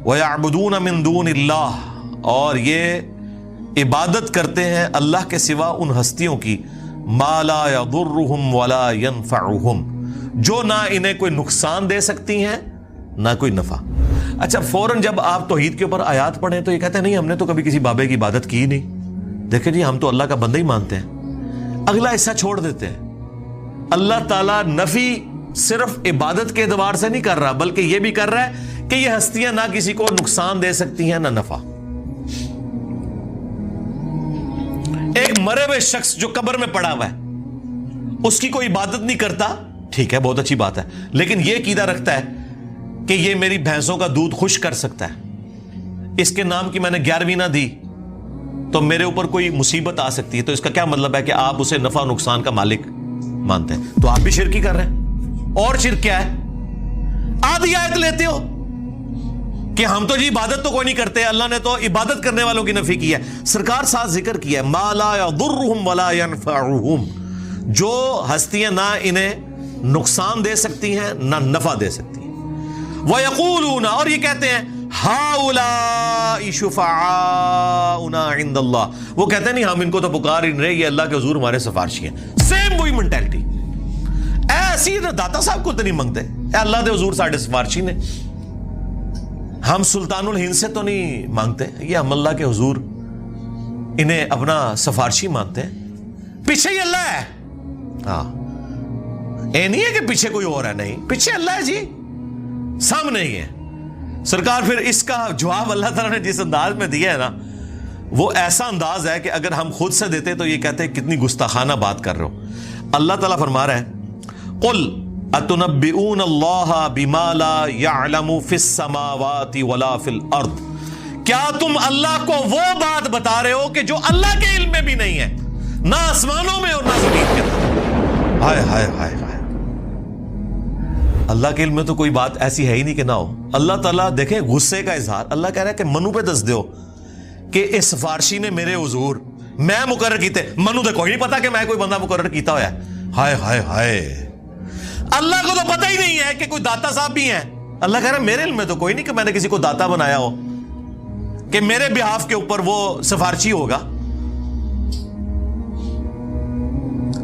وَيَعْبُدُونَ مِن دُونِ اللَّهِ، اور یہ عبادت کرتے ہیں اللہ کے سوا ان ہستیوں کی، مَا لَا يَضُرُّهُمْ وَلَا يَنْفَعُهُمْ، جو نہ انہیں کوئی نقصان دے سکتی ہیں نہ کوئی نفع۔ اچھا، فوراً جب آپ توحید کے اوپر آیات پڑھیں تو یہ کہتے ہیں نہیں، ہم نے تو کبھی کسی بابے کی عبادت کی نہیں۔ دیکھیں جی، ہم تو اللہ کا بندہ ہی مانتے ہیں۔ اگلا حصہ چھوڑ دیتے ہیں۔ اللہ تعالیٰ نفی صرف عبادت کے اعتبار سے نہیں کر رہا، بلکہ یہ بھی کر رہا ہے کہ یہ ہستیاں نہ کسی کو نقصان دے سکتی ہیں نہ نفع۔ ایک مرے ہوئے شخص جو قبر میں پڑا ہوا ہے، اس کی کوئی عبادت نہیں کرتا، ٹھیک ہے، بہت اچھی بات ہے، لیکن یہ عقیدہ رکھتا ہے کہ یہ میری بھینسوں کا دودھ خشک کر سکتا ہے، اس کے نام کی میں نے 11ویں نہ دی تو میرے اوپر کوئی مصیبت آ سکتی ہے، تو اس کا کیا مطلب ہے کہ آپ اسے نفع و نقصان کا مالک مانتے ہیں؟ تو آپ بھی شرک ہی کر رہے ہیں۔ اور شرک کیا ہے؟ آدھی آیت لیتے ہو کہ ہم تو جی عبادت تو کوئی نہیں کرتے، اللہ نے تو عبادت کرنے والوں کی نفی کی ہے۔ سرکار ساتھ ذکر کیا ہے مَا لَا يَضُرُّهُمْ وَلَا يَنْفَعُهُمْ، جو ہستیاں نہ انہیں نقصان دے سکتی ہیں نہ نفع دے سکتی ہیں۔ وَيَقُولُونَ، اور یہ کہتے ہیں هَؤُلَاءِ شُفَعَاؤُنَا عِندَ اللَّهِ، وہ کہتے ہیں نہیں، ہم ان کو تو پکار ہی نہیں رہے، یہ اللہ کے حضور ہمارے سفارشی ہیں۔ سیم وہی مینٹیلٹی، ایسی داتا صاحب کو تو نہیں منگتے، اے اللہ دے حضور ساڈے سفارشی نے، ہم سلطان الہند سے تو نہیں مانگتے، یہ ہم اللہ کے حضور انہیں اپنا سفارشی مانتے ہیں۔ پیچھے ہی اللہ ہے، ہاں، اے نہیں ہے کہ پیچھے کوئی اور ہے، نہیں، پیچھے اللہ ہے جی، سامنے ہی ہے۔ سرکار پھر اس کا جواب اللہ تعالیٰ نے جس انداز میں دیا ہے نا، وہ ایسا انداز ہے کہ اگر ہم خود سے دیتے تو یہ کہتے ہیں کتنی گستاخانہ بات کر رہے ہو۔ اللہ تعالیٰ فرما رہا ہے قل اتنبئون اللہ بما لا يعلم فی السماوات ولا فی الارض، کیا تم اللہ کو وہ بات بتا رہے ہو کہ جو اللہ کے علم میں بھی نہیں ہے، نہ آسمانوں میں اور نہ زمین کے اندر؟ ہائے ہائے ہائے ہائے، اللہ کے علم میں تو کوئی بات ایسی ہے ہی نہیں کہ نہ ہو۔ اللہ تعالیٰ دیکھیں غصے کا اظہار، اللہ کہہ رہا ہے کہ منو پہ دس دیو کہ اس سفارشی نے میرے حضور میں مقرر کیتے، منو تو کوئی نہیں پتا کہ میں کوئی بندہ مقرر کیتا ہوا ہے۔ ہائے ہائے ہائے، اللہ کو تو پتہ ہی نہیں ہے کہ کوئی داتا صاحب بھی ہیں۔ اللہ کہہ رہا ہے میرے علم میں تو کوئی نہیں کہ میں نے کسی کو داتا بنایا ہو کہ میرے بہاف کے اوپر وہ سفارشی ہوگا۔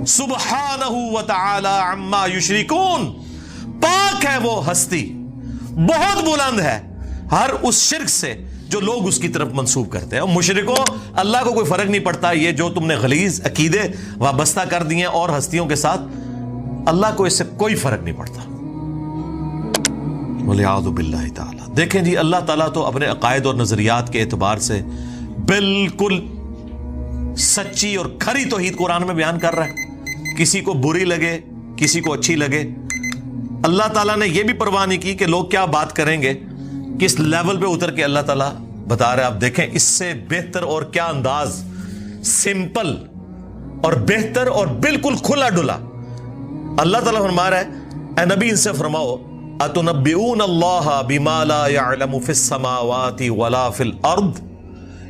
سبحانہ وتعالی عما یشرکون، پاک ہے وہ ہستی، بہت بلند ہے ہر اس شرک سے جو لوگ اس کی طرف منسوب کرتے ہیں۔ اور مشرکوں، اللہ کو کوئی فرق نہیں پڑتا یہ جو تم نے غلیظ عقیدے وابستہ کر دیے ہیں اور ہستیوں کے ساتھ، اللہ کو اس سے کوئی فرق نہیں پڑتا۔ وَلِعَاذُ بِاللَّهِ تعالی۔ دیکھیں جی، اللہ تعالیٰ تو اپنے عقائد اور نظریات کے اعتبار سے بالکل سچی اور کھری توحید قرآن میں بیان کر رہا ہے، کسی کو بری لگے کسی کو اچھی لگے۔ اللہ تعالیٰ نے یہ بھی پرواہ نہیں کی کہ لوگ کیا بات کریں گے، کس لیول پہ اتر کے اللہ تعالیٰ بتا رہے ہیں۔ آپ دیکھیں اس سے بہتر اور کیا انداز، سمپل اور بہتر اور بالکل کھلا ڈلا۔ اللہ تعالیٰ فرما رہا ہے اے نبی ان سے فرماؤ اتنبئون اللہ بما لا يعلم فی السماوات ولا فی الارض،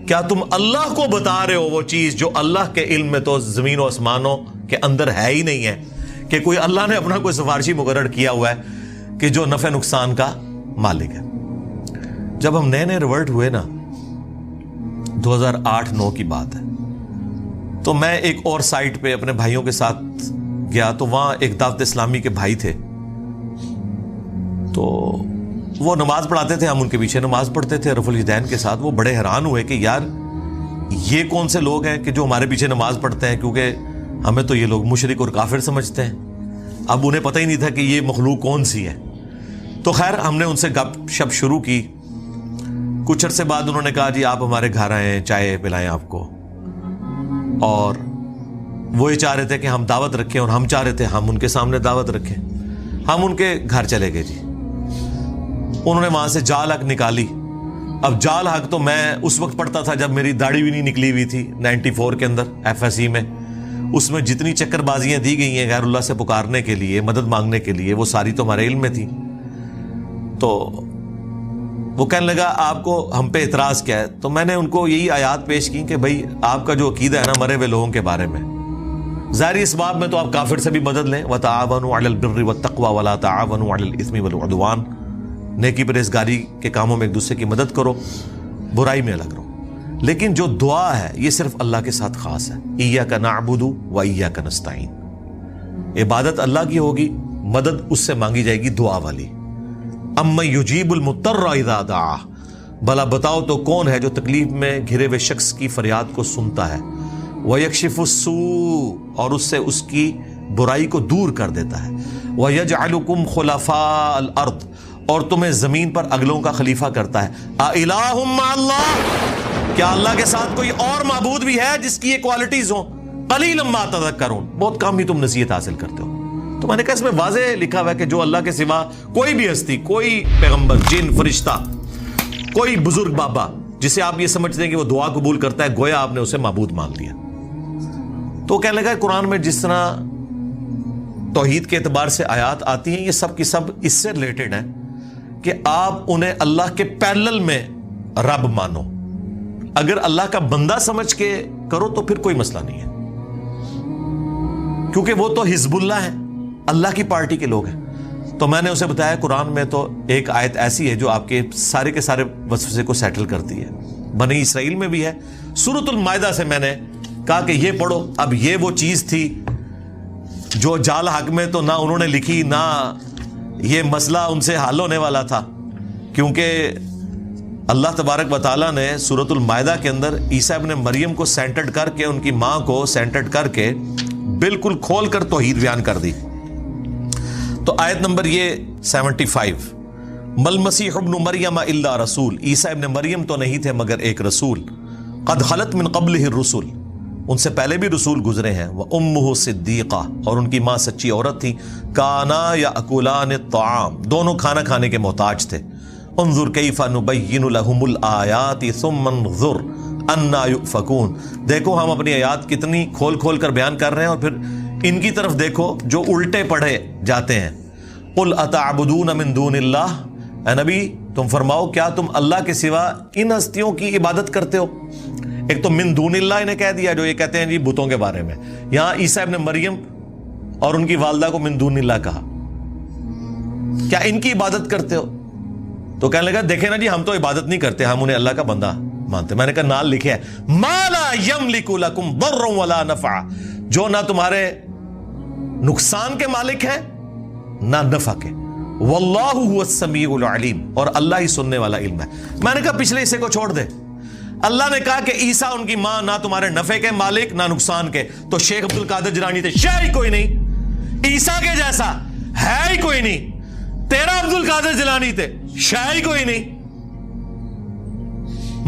کیا تم اللہ کو بتا رہے ہو وہ چیز جو اللہ کے علم میں تو زمین و آسمانوں کے اندر ہے ہی نہیں ہے، کہ کوئی اللہ نے اپنا کوئی سفارشی مقرر کیا ہوا ہے کہ جو نفع نقصان کا مالک ہے۔ جب ہم نئے ریورٹ ہوئے نا، 2008-9 کی بات ہے، تو میں ایک اور سائٹ پہ اپنے بھائیوں کے ساتھ گیا، تو وہاں ایک دعوت اسلامی کے بھائی تھے، تو وہ نماز پڑھاتے تھے، ہم ان کے پیچھے نماز پڑھتے تھے رفع الیدین کے ساتھ۔ وہ بڑے حیران ہوئے کہ یار یہ کون سے لوگ ہیں کہ جو ہمارے پیچھے نماز پڑھتے ہیں، کیونکہ ہمیں تو یہ لوگ مشرک اور کافر سمجھتے ہیں۔ اب انہیں پتہ ہی نہیں تھا کہ یہ مخلوق کون سی ہے۔ تو خیر ہم نے ان سے گپ شپ شروع کی۔ کچھ عرصے بعد انہوں نے کہا جی آپ ہمارے گھر آئیں، چائے پلائیں آپ کو، اور وہ یہ چاہ رہے تھے کہ ہم دعوت رکھیں، اور ہم چاہ رہے تھے ہم ان کے سامنے دعوت رکھیں۔ ہم ان کے گھر چلے گئے جی، انہوں نے وہاں سے جال حق نکالی۔ اب جال حق تو میں اس وقت پڑھتا تھا جب میری داڑھی بھی نہیں نکلی ہوئی تھی، 94 کے اندر FSE میں، اس میں جتنی چکر بازیاں دی گئی ہیں غیر اللہ سے پکارنے کے لیے، مدد مانگنے کے لیے، وہ ساری تو ہمارے علم میں تھی۔ تو وہ کہنے لگا آپ کو ہم پہ اعتراض کیا ہے؟ تو میں نے ان کو یہی آیات پیش کی کہ بھائی آپ کا جو عقیدہ ہے نا مرے ہوئے لوگوں کے بارے میں، ظاہری اس باب میں تو آپ کافر سے بھی مدد لیں، وَتَعَاوَنُوا عَلَى الْبِرِّ وَالتَّقْوَى وَلَا تَعَاوَنُوا عَلَى الْإِثْمِ وَالْعُدْوَانِ، نیکی پرہیزگاری کے کاموں میں ایک دوسرے کی مدد کرو، برائی میں الگ رہو. لیکن جو دعا ہے یہ صرف اللہ کے ساتھ خاص ہے. ایاک نعبد و ایاک نستعین. عبادت اللہ کی ہوگی، مدد اس سے مانگی جائے گی دعا والی. امن یجیب المضطر اذا دعا، بھلا بتاؤ تو کون ہے جو تکلیف میں گھرے ہوئے شخص کی فریاد کو سنتا ہے. وَيَكْشِفُ السُّوءَ، اور اس سے اس کی برائی کو دور کر دیتا ہے. وَيَجْعَلُكُمْ خُلَفَاءَ الْأَرْضِ، اور تمہیں زمین پر اگلوں کا خلیفہ کرتا ہے. أَإِلَٰهٌ مَّعَ اللَّهِ، کیا اللہ کے ساتھ کوئی اور معبود بھی ہے جس کی یہ کوالٹیز ہوں؟ قَلِيلًا مَّا تَذَكَّرُونَ، بہت کم ہی تم نصیحت حاصل کرتے ہو. تو میں نے کہا اس میں واضح لکھا ہوا ہے کہ جو اللہ کے سوا کوئی بھی ہستی، کوئی پیغمبر، جن، فرشتہ، کوئی بزرگ بابا جسے آپ یہ سمجھتے ہیں کہ وہ دعا قبول کرتا ہے، گویا آپ نے اسے معبود مان لیا. تو کہنے لگا قرآن میں جس طرح توحید کے اعتبار سے آیات آتی ہیں، یہ سب کی سب اس سے ریلیٹڈ ہیں کہ آپ انہیں اللہ کے پیرلل میں رب مانو. اگر اللہ کا بندہ سمجھ کے کرو تو پھر کوئی مسئلہ نہیں ہے، کیونکہ وہ تو حزب اللہ ہیں، اللہ کی پارٹی کے لوگ ہیں. تو میں نے اسے بتایا قرآن میں تو ایک آیت ایسی ہے جو آپ کے سارے وسوسے کو سیٹل کرتی ہے. بنی اسرائیل میں بھی ہے. سورۃ المائدہ سے میں نے کہا کہ یہ پڑھو. اب یہ وہ چیز تھی جو جال حق میں تو نہ انہوں نے لکھی، نہ یہ مسئلہ ان سے حل ہونے والا تھا، کیونکہ اللہ تبارک و تعالیٰ نے سورۃ المائدہ کے اندر عیسیٰ ابن مریم کو سینٹرڈ کر کے، ان کی ماں کو سینٹرڈ کر کے بالکل کھول کر توحید بیان کر دی. تو آیت نمبر یہ 75، مل مسیح ابن مریم الا رسول، عیسیٰ ابن مریم تو نہیں تھے مگر ایک رسول، قد خلت من قبلہ الرسل، ان سے پہلے بھی رسول گزرے ہیں، وامہ صدیقہ، اور ان کی ماں سچی عورت تھی، کانا یاکلان الطعام، دونوں کھانا کھانے کے محتاج تھے. انظر کیف نبین لہم الآیات ثم انظر انا یؤفکون، دیکھو ہم اپنی آیات کتنی کھول کھول کر بیان کر رہے ہیں اور پھر ان کی طرف دیکھو جو الٹے پڑھے جاتے ہیں. قل اتعبدون من دون اللہ، اے نبی تم فرماؤ کیا تم اللہ کے سوا ان ہستیوں کی عبادت کرتے ہو؟ ایک تو من دون اللہ انہیں کہہ دیا جو یہ کہتے ہیں جی بتوں کے بارے میں، یہاں عیسیٰ ابن مریم اور ان کی والدہ کو من دون اللہ کہا. کیا ان کی عبادت کرتے ہو؟ تو کہنے لگا دیکھیں نا جی ہم تو عبادت نہیں کرتے، ہم انہیں اللہ کا بندہ مانتے. میں نے کہا نال لکھے ہے ما لا یملک لکم ضرا ولا نفع، جو نہ تمہارے نقصان کے مالک ہیں نہ نفع کے. واللہ هو السمیع العلیم، اور اللہ ہی سننے والا علم ہے. میں نے کہا پچھلے حصے کو چھوڑ دے. اللہ نے کہا کہ عیسیٰ ان کی ماں نہ تمہارے نفع کے مالک نہ نقصان کے. تو شیخ عبد القادر جیلانی تھے، شے ہی کوئی نہیں، عیسیٰ کے جیسا ہے ہی کوئی نہیں. تیرا عبد القادر جیلانی تھے، شے ہی کوئی نہیں.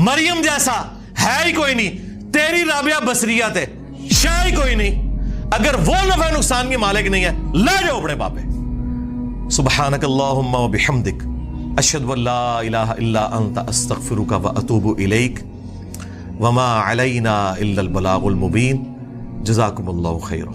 مریم جیسا ہے ہی کوئی نہیں، تیری رابعہ بصریہ تھے، شے ہی کوئی نہیں. اگر وہ نفع نقصان کے مالک نہیں ہے لے جاؤ اپنے باپے. سبحانک اللہم و بحمدک، اشہد ان لا الہ الا انت، استغفرک و اتوب الیک، وما علینا الا البلاغ المبین. جزاکم اللہ خیرا.